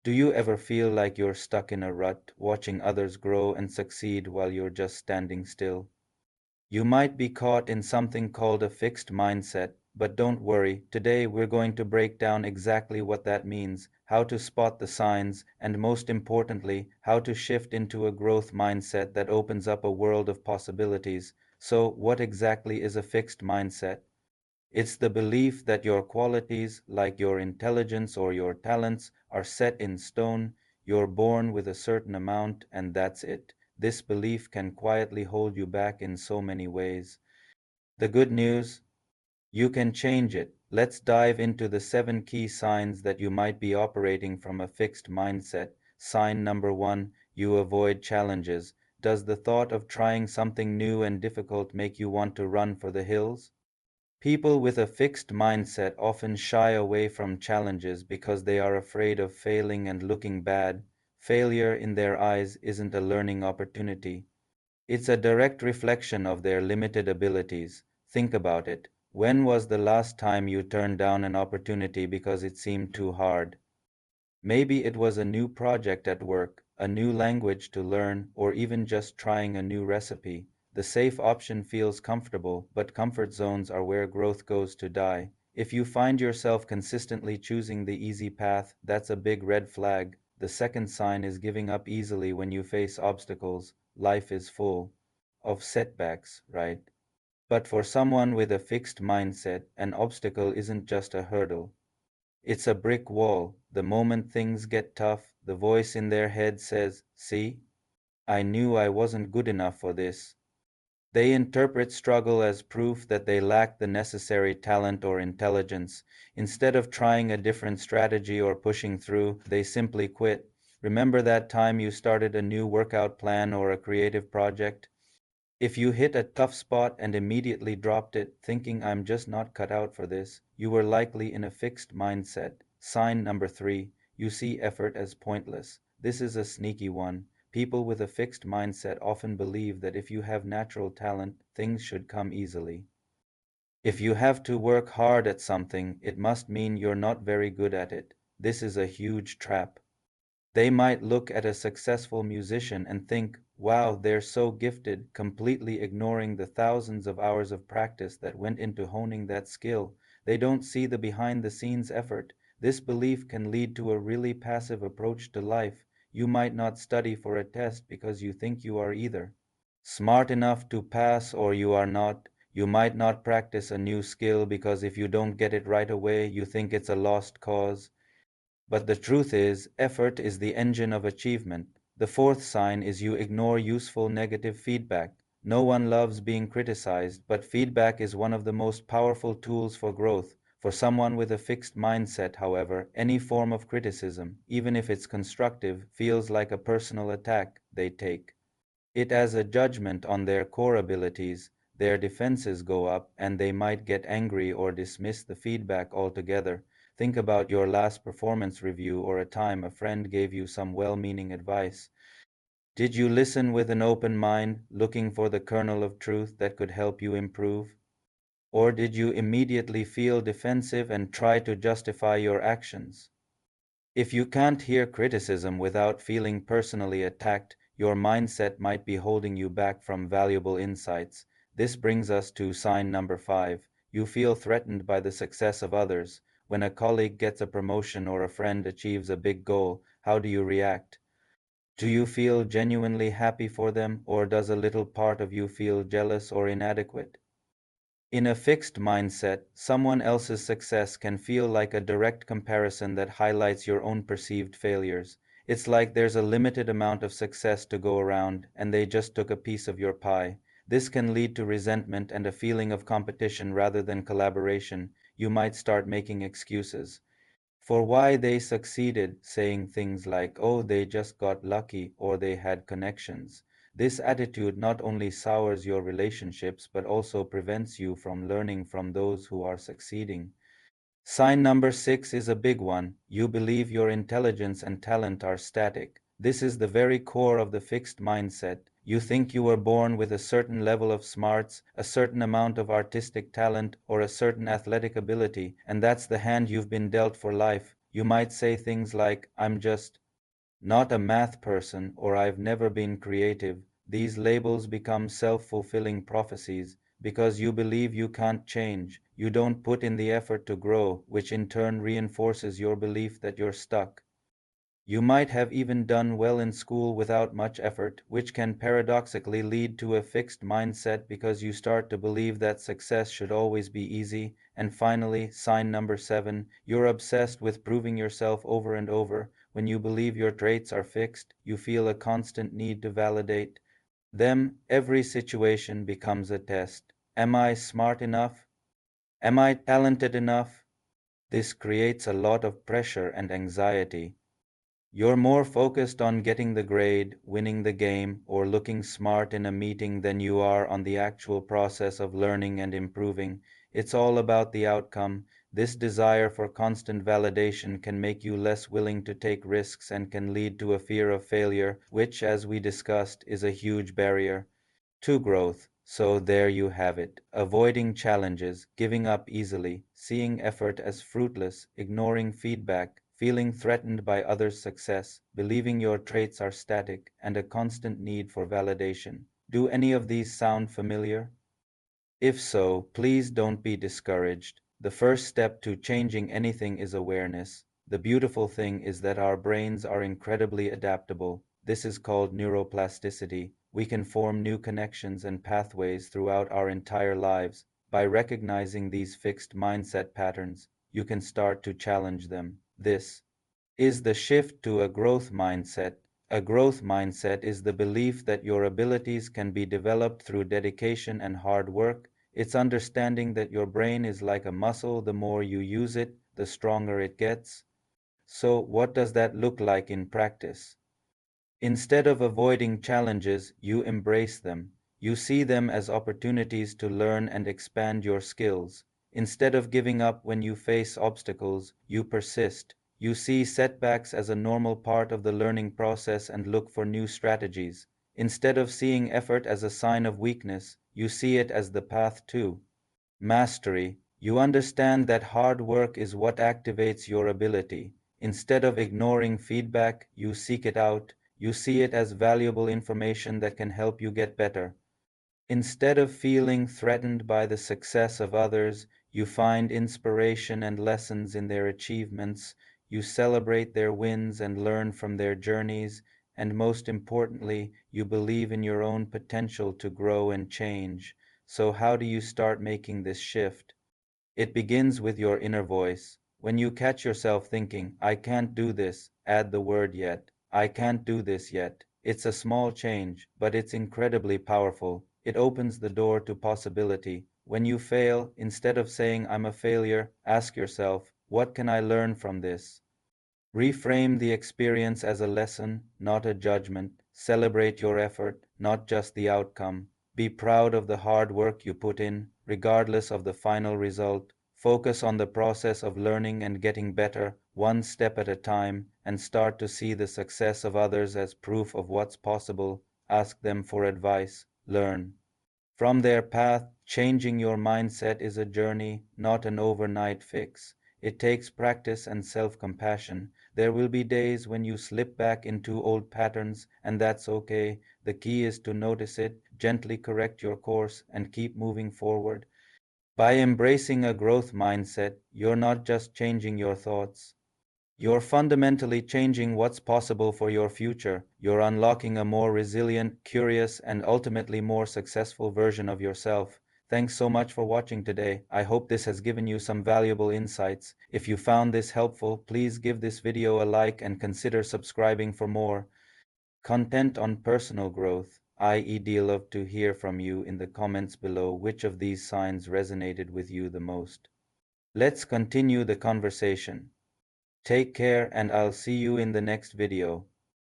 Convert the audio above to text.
Do you ever feel like you're stuck in a rut, watching others grow and succeed while you're just standing still? You might be caught in something called a fixed mindset, but don't worry. Today we're going to break down exactly what that means, how to spot the signs, and most importantly, how to shift into a growth mindset that opens up a world of possibilities. So, what exactly is a fixed mindset? It's the belief that your qualities, like your intelligence or your talents, are set in stone. You're born with a certain amount, and that's it. This belief can quietly hold you back in so many ways. The good news, you can change it. Let's dive into the 7 key signs that you might be operating from a fixed mindset. Sign number 1, you avoid challenges. Does the thought of trying something new and difficult make you want to run for the hills? People with a fixed mindset often shy away from challenges because they are afraid of failing and looking bad. Failure in their eyes isn't a learning opportunity. It's a direct reflection of their limited abilities. Think about it. When was the last time you turned down an opportunity because it seemed too hard? Maybe it was a new project at work, a new language to learn, or even just trying a new recipe. The safe option feels comfortable, but comfort zones are where growth goes to die. If you find yourself consistently choosing the easy path, that's a big red flag. The second sign is giving up easily when you face obstacles. Life is full of setbacks, right? But for someone with a fixed mindset, an obstacle isn't just a hurdle. It's a brick wall. The moment things get tough, the voice in their head says, "See, I knew I wasn't good enough for this." They interpret struggle as proof that they lack the necessary talent or intelligence. Instead of trying a different strategy or pushing through, they simply quit. Remember that time you started a new workout plan or a creative project? If you hit a tough spot and immediately dropped it, thinking I'm just not cut out for this, you were likely in a fixed mindset. Sign number 3, you see effort as pointless. This is a sneaky one. People with a fixed mindset often believe that if you have natural talent, things should come easily. If you have to work hard at something, it must mean you're not very good at it. This is a huge trap. They might look at a successful musician and think, wow, they're so gifted, completely ignoring the thousands of hours of practice that went into honing that skill. They don't see the behind the scenes effort. This belief can lead to a really passive approach to life. You might not study for a test because you think you are either smart enough to pass or you are not. You might not practice a new skill because if you don't get it right away, you think it's a lost cause. But the truth is, effort is the engine of achievement. The fourth sign is you ignore useful negative feedback. No one loves being criticized, but feedback is one of the most powerful tools for growth. For someone with a fixed mindset, however, any form of criticism, even if it's constructive, feels like a personal attack they take it as a judgment on their core abilities. Their defenses go up and they might get angry or dismiss the feedback altogether. Think about your last performance review or a time a friend gave you some well meaning advice. Did you listen with an open mind, looking for the kernel of truth that could help you improve? Or did you immediately feel defensive and try to justify your actions? If you can't hear criticism without feeling personally attacked, your mindset might be holding you back from valuable insights. This brings us to sign number 5. You feel threatened by the success of others. When a colleague gets a promotion or a friend achieves a big goal, how do you react? Do you feel genuinely happy for them, or does a little part of you feel jealous or inadequate? In a fixed mindset, someone else's success can feel like a direct comparison that highlights your own perceived failures. It's like there's a limited amount of success to go around, and they just took a piece of your pie. This can lead to resentment and a feeling of competition rather than collaboration. You might start making excuses for why they succeeded, saying things like, oh, they just got lucky or they had connections. This attitude not only sours your relationships but also prevents you from learning from those who are succeeding. Sign number 6 is a big one. You believe your intelligence and talent are static. This is the very core of the fixed mindset. You think you were born with a certain level of smarts, a certain amount of artistic talent, or a certain athletic ability, and that's the hand you've been dealt for life. You might say things like, I'm just not a math person, or I've never been creative. These labels become self-fulfilling prophecies because you believe you can't change. You don't put in the effort to grow, which in turn reinforces your belief that you're stuck. You might have even done well in school without much effort, which can paradoxically lead to a fixed mindset because you start to believe that success should always be easy. And finally, sign number 7, you're obsessed with proving yourself over and over. When you believe your traits are fixed, you feel a constant need to validate them. Every situation becomes a test. Am I smart enough? Am I talented enough? This creates a lot of pressure and anxiety. You're more focused on getting the grade, winning the game, or looking smart in a meeting than you are on the actual process of learning and improving. It's all about the outcome. This desire for constant validation can make you less willing to take risks and can lead to a fear of failure, which, as we discussed, is a huge barrier to growth. So there you have it. Avoiding challenges, giving up easily, seeing effort as fruitless, ignoring feedback, feeling threatened by others' success, believing your traits are static, and a constant need for validation. Do any of these sound familiar? If so, please don't be discouraged. The first step to changing anything is awareness. The beautiful thing is that our brains are incredibly adaptable. This is called neuroplasticity. We can form new connections and pathways throughout our entire lives. By recognizing these fixed mindset patterns, you can start to challenge them. This is the shift to a growth mindset. A growth mindset is the belief that your abilities can be developed through dedication and hard work. It's understanding that your brain is like a muscle. The more you use it, the stronger it gets. So, what does that look like in practice? Instead of avoiding challenges, you embrace them. You see them as opportunities to learn and expand your skills. Instead of giving up when you face obstacles, you persist. You see setbacks as a normal part of the learning process and look for new strategies. Instead of seeing effort as a sign of weakness, you see it as the path to mastery. You understand that hard work is what activates your ability. Instead of ignoring feedback, you seek it out. You see it as valuable information that can help you get better. Instead of feeling threatened by the success of others, you find inspiration and lessons in their achievements. You celebrate their wins and learn from their journeys. And most importantly, you believe in your own potential to grow and change. So, how do you start making this shift? It begins with your inner voice. When you catch yourself thinking, I can't do this, add the word yet. I can't do this yet. It's a small change, but it's incredibly powerful. It opens the door to possibility. When you fail, instead of saying I'm a failure, ask yourself, what can I learn from this? Reframe the experience as a lesson, not a judgment. Celebrate your effort, not just the outcome. Be proud of the hard work you put in, regardless of the final result. Focus on the process of learning and getting better, one step at a time, and start to see the success of others as proof of what's possible. Ask them for advice. Learn from their path. Changing your mindset is a journey, not an overnight fix. It takes practice and self-compassion. There will be days when you slip back into old patterns, and that's okay. The key is to notice it, gently correct your course, and keep moving forward. By embracing a growth mindset, you're not just changing your thoughts. You're fundamentally changing what's possible for your future. You're unlocking a more resilient, curious, and ultimately more successful version of yourself. Thanks so much for watching today. I hope this has given you some valuable insights. If you found this helpful, please give this video a like and consider subscribing for more content on personal growth. I'd love to hear from you in the comments below which of these signs resonated with you the most. Let's continue the conversation. Take care and I'll see you in the next video.